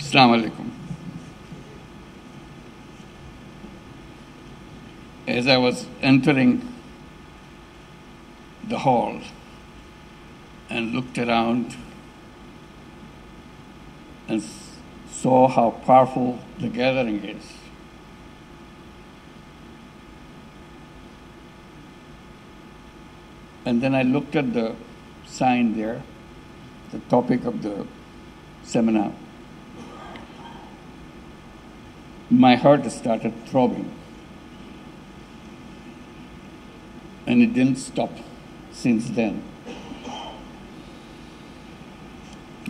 Assalamu alaikum. As I was entering the hall and looked around and saw how powerful the gathering is, and then I looked at the sign there, the topic of the seminar, my heart started throbbing. And it didn't stop since then.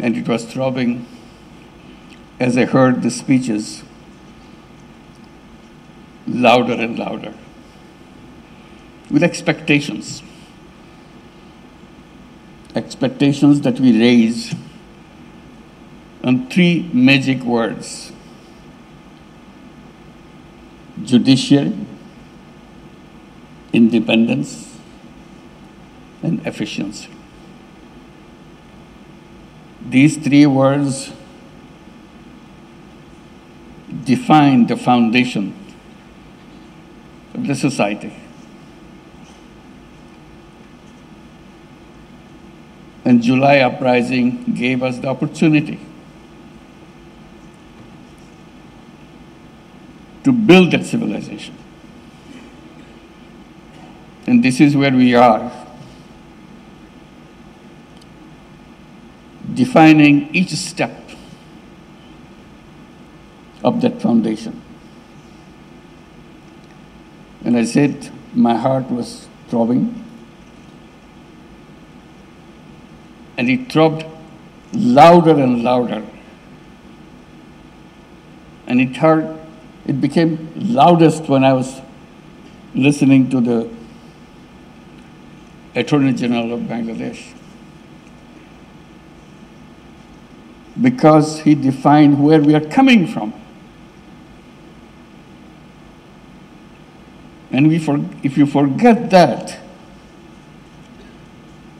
And it was throbbing as I heard the speeches louder and louder, with expectations that we raise on three magic words: judiciary, independence, and efficiency. These three words define the foundation of the society. And July uprising gave us the opportunity to build that civilization. And this is where we are, defining each step of that foundation. And I said my heart was throbbing, and it throbbed louder and louder. And it became loudest when I was listening to the Attorney General of Bangladesh, because he defined where we are coming from. And if you forget that,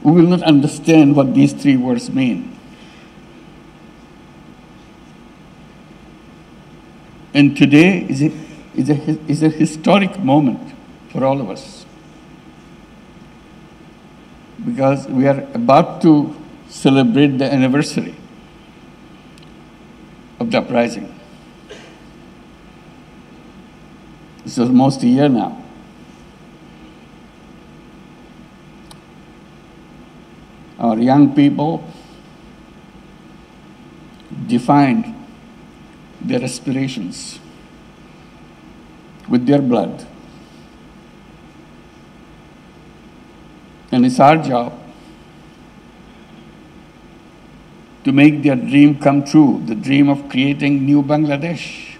we will not understand what these three words mean. And today is a historic moment for all of us, because we are about to celebrate the anniversary of the uprising. It's almost a year now. Our young people defined their aspirations with their blood. And it's our job to make their dream come true, the dream of creating new Bangladesh.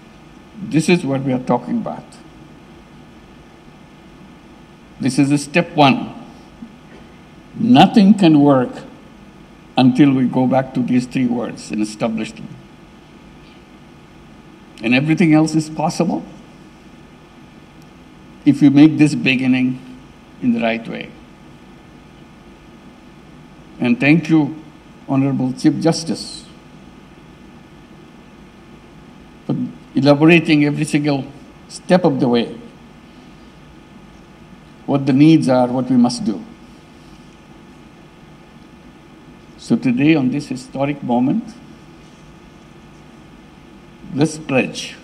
This is what we are talking about. This is step one. Nothing can work until we go back to these three words and establish them. And everything else is possible if you make this beginning in the right way. And thank you, Honorable Chief Justice, for elaborating every single step of the way, what the needs are, what we must do. So today, on this historic moment, let's pledge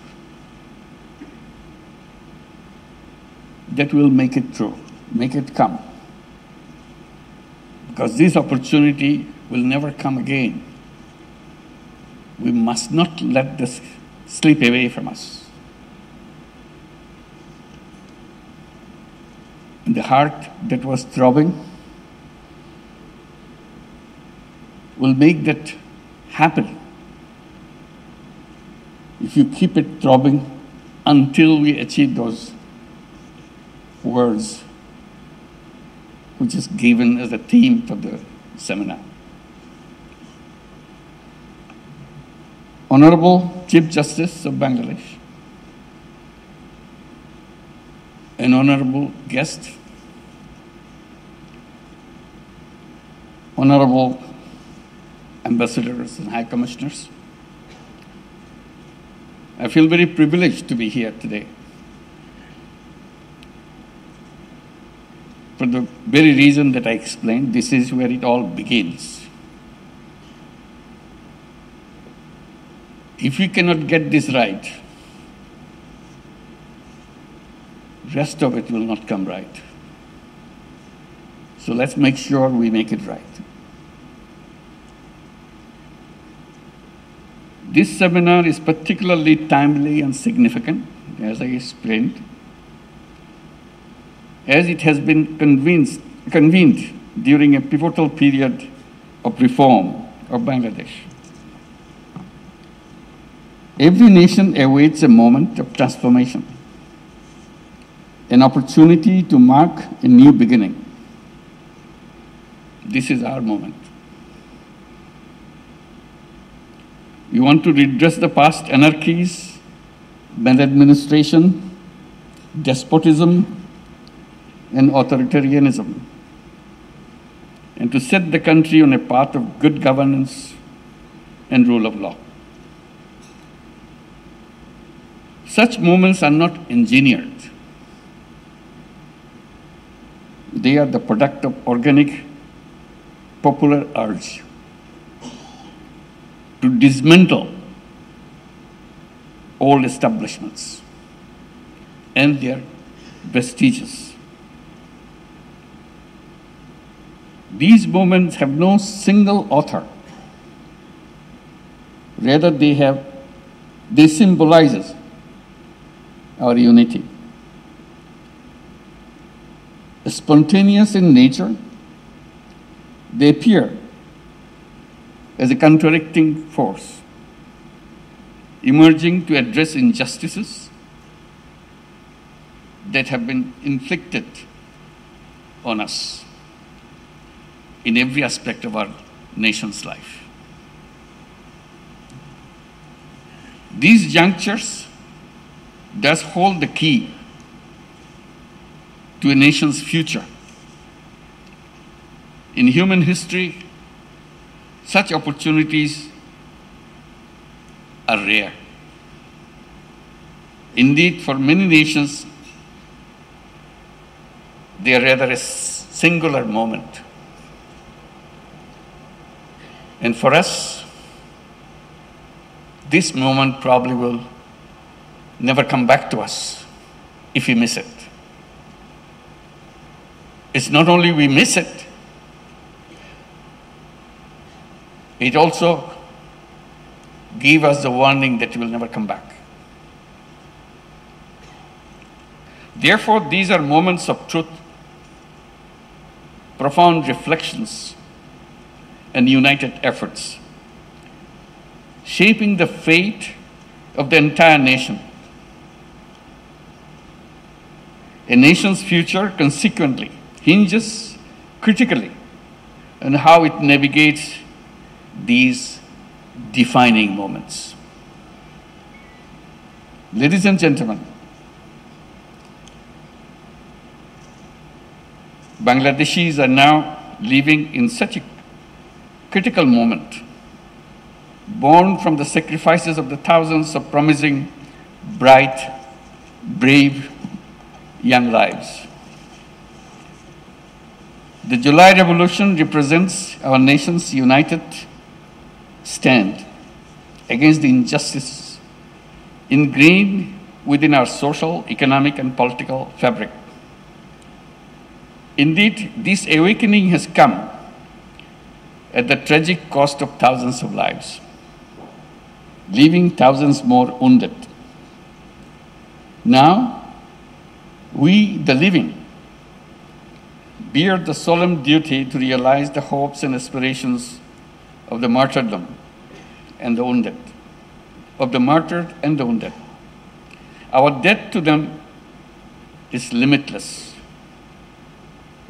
that we'll make it true, make it come. Because this opportunity will never come again. We must not let this slip away from us. And the heart that was throbbing will make that happen if you keep it throbbing until we achieve those words which is given as a theme for the seminar. Honorable Chief Justice of Bangladesh, an honorable guest, honorable ambassadors and high commissioners, I feel very privileged to be here today. For the very reason that I explained, this is where it all begins. If we cannot get this right, rest of it will not come right. So let's make sure we make it right. This seminar is particularly timely and significant, as I explained, as it has been convened during a pivotal period of reform of Bangladesh. Every nation awaits a moment of transformation, an opportunity to mark a new beginning. This is our moment. We want to redress the past anarchies, maladministration, despotism, and authoritarianism, and to set the country on a path of good governance and rule of law. Such moments are not engineered. They are the product of organic popular urge to dismantle old establishments and their vestiges. These movements have no single author. Rather, they symbolize our unity. Spontaneous in nature, they appear as a contradicting force, emerging to address injustices that have been inflicted on us in every aspect of our nation's life. These junctures thus hold the key to a nation's future. In human history, such opportunities are rare. Indeed, for many nations, they are rather a singular moment. And for us, this moment probably will never come back to us if we miss it. It's not only we miss it, it also gives us the warning that it will never come back. Therefore, these are moments of truth, profound reflections, and united efforts, shaping the fate of the entire nation. A nation's future, consequently, hinges critically on how it navigates these defining moments. Ladies and gentlemen, Bangladeshis are now living in such a critical moment, born from the sacrifices of the thousands of promising, bright, brave young lives. The July Revolution represents our nation's united stand against the injustices ingrained within our social, economic, and political fabric. Indeed, this awakening has come at the tragic cost of thousands of lives, leaving thousands more wounded. Now, we, the living, bear the solemn duty to realize the hopes and aspirations of the martyrdom and the wounded, of the martyred and the wounded. Our debt to them is limitless.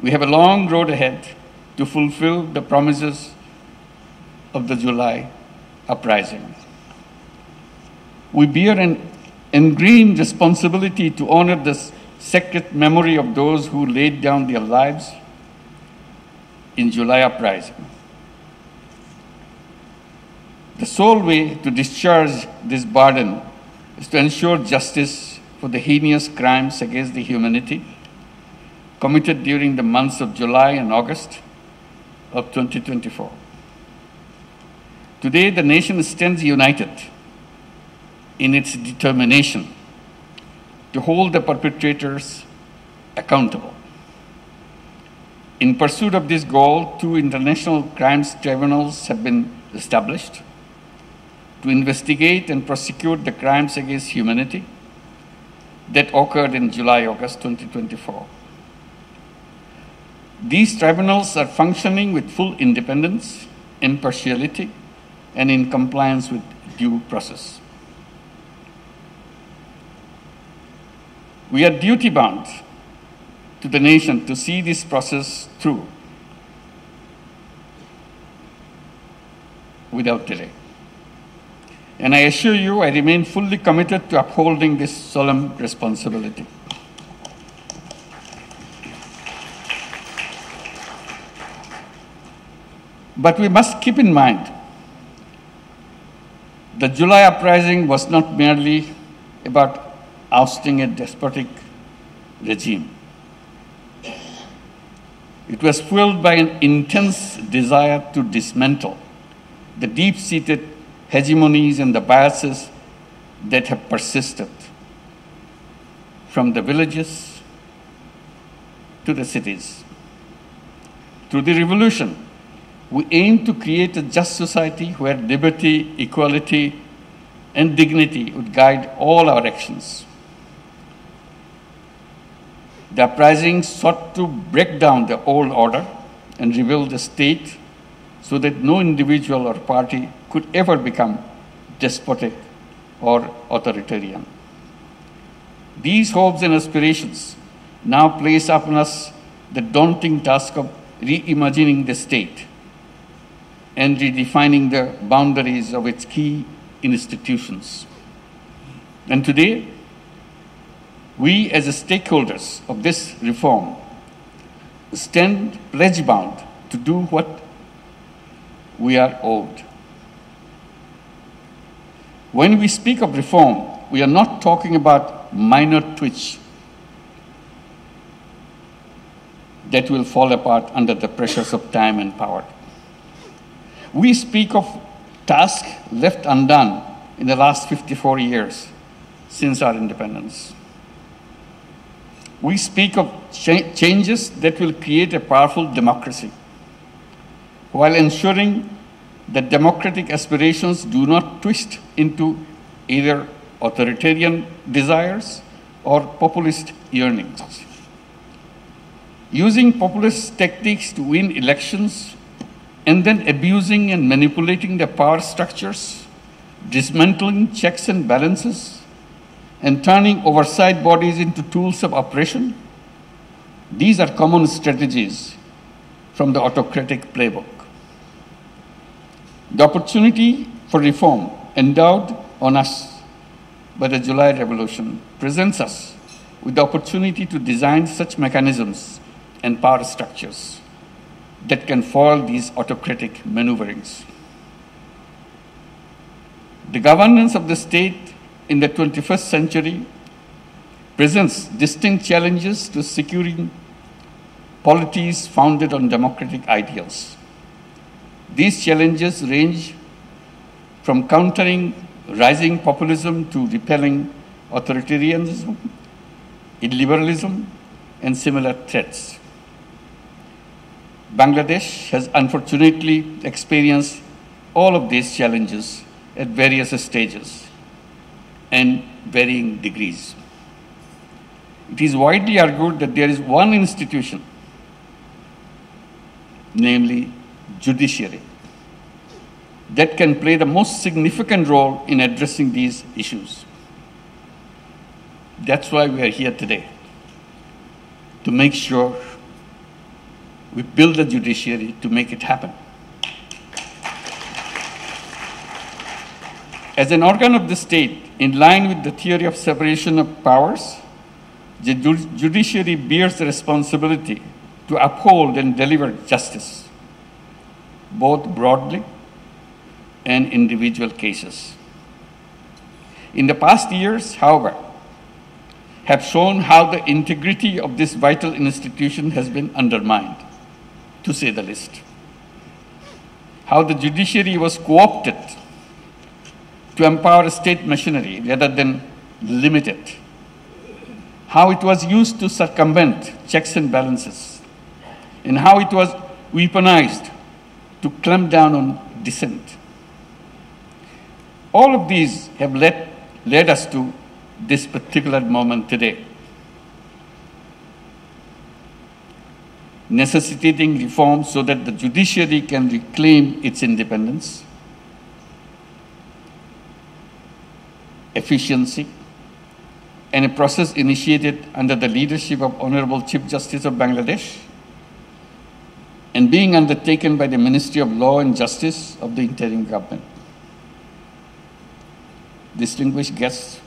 We have a long road ahead to fulfill the promises of the July uprising. We bear an ingrained responsibility to honor the sacred memory of those who laid down their lives in July uprising. The sole way to discharge this burden is to ensure justice for the heinous crimes against the humanity committed during the months of July and August of 2024. Today, the nation stands united in its determination to hold the perpetrators accountable. In pursuit of this goal, 2 international crimes tribunals have been established to investigate and prosecute the crimes against humanity that occurred in July-August 2024. These tribunals are functioning with full independence, impartiality, and in compliance with due process. We are duty-bound to the nation to see this process through without delay. And I assure you, I remain fully committed to upholding this solemn responsibility. But we must keep in mind the July uprising was not merely about ousting a despotic regime. It was fueled by an intense desire to dismantle the deep-seated hegemonies and the biases that have persisted from the villages to the cities. Through the revolution, we aim to create a just society where liberty, equality, and dignity would guide all our actions. The uprising sought to break down the old order and rebuild the state so that no individual or party could ever become despotic or authoritarian. These hopes and aspirations now place upon us the daunting task of reimagining the state and redefining the boundaries of its key institutions. And today, we as stakeholders of this reform stand pledge-bound to do what we are owed. When we speak of reform, we are not talking about minor tweaks that will fall apart under the pressures of time and power. We speak of tasks left undone in the last 54 years since our independence. We speak of changes that will create a powerful democracy while ensuring that democratic aspirations do not twist into either authoritarian desires or populist yearnings. Using populist tactics to win elections and then abusing and manipulating the power structures, dismantling checks and balances, and turning oversight bodies into tools of oppression, these are common strategies from the autocratic playbook. The opportunity for reform endowed on us by the July Revolution presents us with the opportunity to design such mechanisms and power structures that can foil these autocratic maneuverings. The governance of the state in the 21st century presents distinct challenges to securing polities founded on democratic ideals. These challenges range from countering rising populism to repelling authoritarianism, illiberalism, and similar threats. Bangladesh has unfortunately experienced all of these challenges at various stages and varying degrees. It is widely argued that there is one institution, namely judiciary, that can play the most significant role in addressing these issues. That's why we are here today, to make sure we build a judiciary to make it happen. As an organ of the state, in line with the theory of separation of powers, the judiciary bears the responsibility to uphold and deliver justice, both broadly and individual cases. In the past years, however, have shown how the integrity of this vital institution has been undermined, to say the least. How the judiciary was co-opted to empower state machinery rather than limit it. How it was used to circumvent checks and balances, and how it was weaponized to clamp down on dissent. All of these have led us to this particular moment today, necessitating reforms so that the judiciary can reclaim its independence, efficiency, and a process initiated under the leadership of Honorable Chief Justice of Bangladesh and being undertaken by the Ministry of Law and Justice of the interim government. Distinguished guests,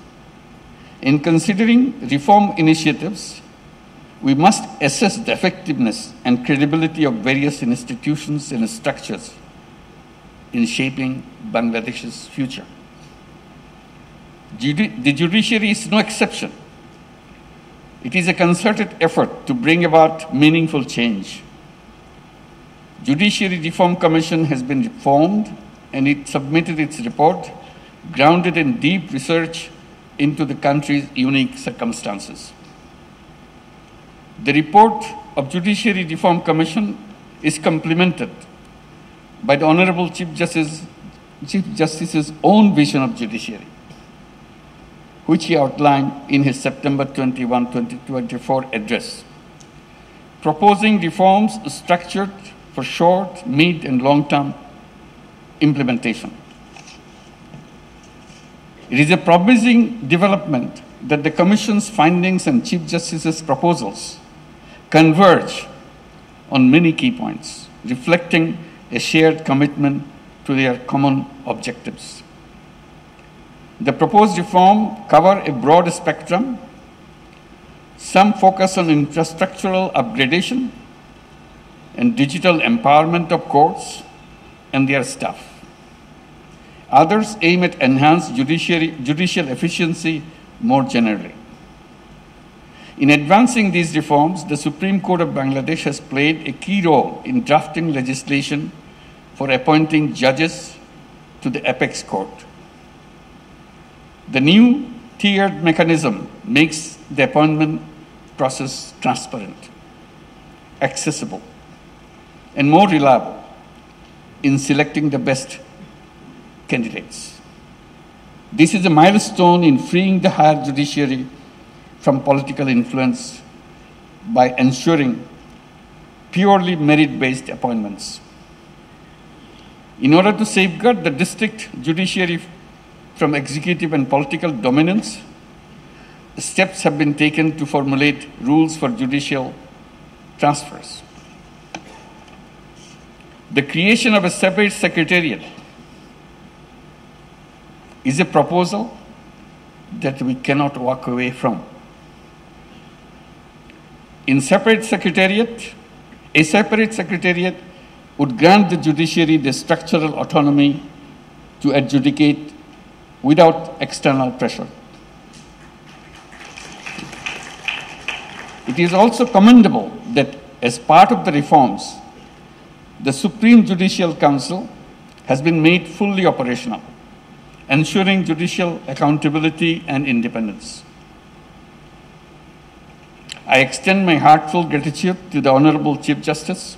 in considering reform initiatives, we must assess the effectiveness and credibility of various institutions and structures in shaping Bangladesh's future. The judiciary is no exception. It is a concerted effort to bring about meaningful change. Judiciary Reform Commission has been formed and it submitted its report grounded in deep research into the country's unique circumstances. The report of Judiciary Reform Commission is complemented by the Honorable Chief Justice's own vision of judiciary, which he outlined in his September 21, 2024 address, proposing reforms structured for short, mid, and long-term implementation. It is a promising development that the Commission's findings and Chief Justice's proposals converge on many key points, reflecting a shared commitment to their common objectives. The proposed reform cover a broad spectrum. Some focus on infrastructural upgradation and digital empowerment of courts and their staff. Others aim at enhanced judicial efficiency more generally. In advancing these reforms, the Supreme Court of Bangladesh has played a key role in drafting legislation for appointing judges to the apex court. The new tiered mechanism makes the appointment process transparent, accessible, and more reliable in selecting the best candidates. This is a milestone in freeing the higher judiciary from political influence by ensuring purely merit-based appointments. In order to safeguard the district judiciary from executive and political dominance, steps have been taken to formulate rules for judicial transfers. The creation of a separate secretariat is a proposal that we cannot walk away from. A separate secretariat would grant the judiciary the structural autonomy to adjudicate without external pressure. It is also commendable that as part of the reforms, the Supreme Judicial Council has been made fully operational, ensuring judicial accountability and independence. I extend my heartfelt gratitude to the Honorable Chief Justice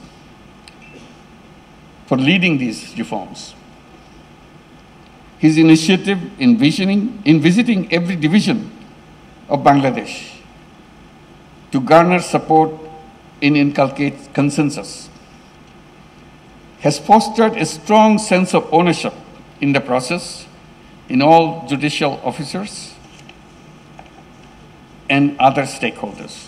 for leading these reforms. His initiative in visiting every division of Bangladesh to garner support and inculcate consensus has fostered a strong sense of ownership in the process in all judicial officers and other stakeholders.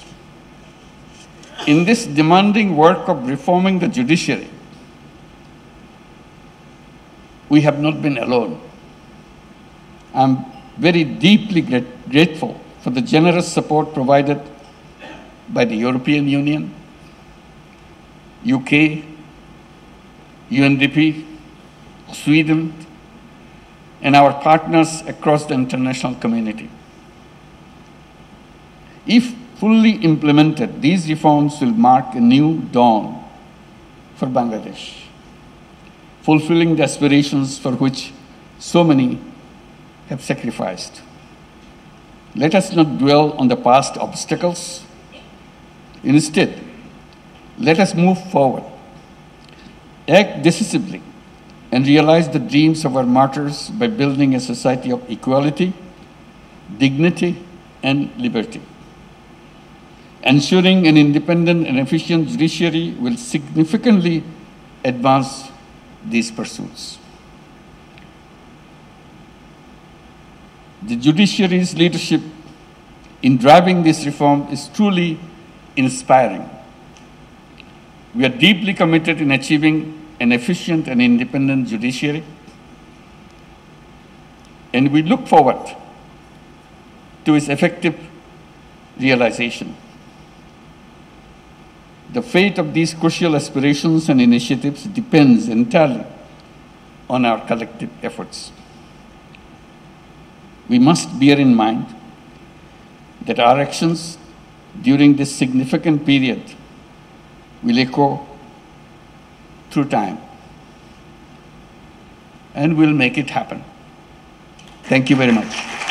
In this demanding work of reforming the judiciary, we have not been alone. I'm very deeply grateful for the generous support provided by the European Union, UK, UNDP, Sweden, and our partners across the international community. If fully implemented, these reforms will mark a new dawn for Bangladesh, fulfilling the aspirations for which so many have sacrificed. Let us not dwell on the past obstacles. Instead, let us move forward, act decisively, and realize the dreams of our martyrs by building a society of equality, dignity, and liberty. Ensuring an independent and efficient judiciary will significantly advance these pursuits. The judiciary's leadership in driving this reform is truly inspiring. We are deeply committed in achieving an efficient and independent judiciary, and we look forward to its effective realization. The fate of these crucial aspirations and initiatives depends entirely on our collective efforts. We must bear in mind that our actions during this significant period will echo through time, and we'll make it happen. Thank you very much.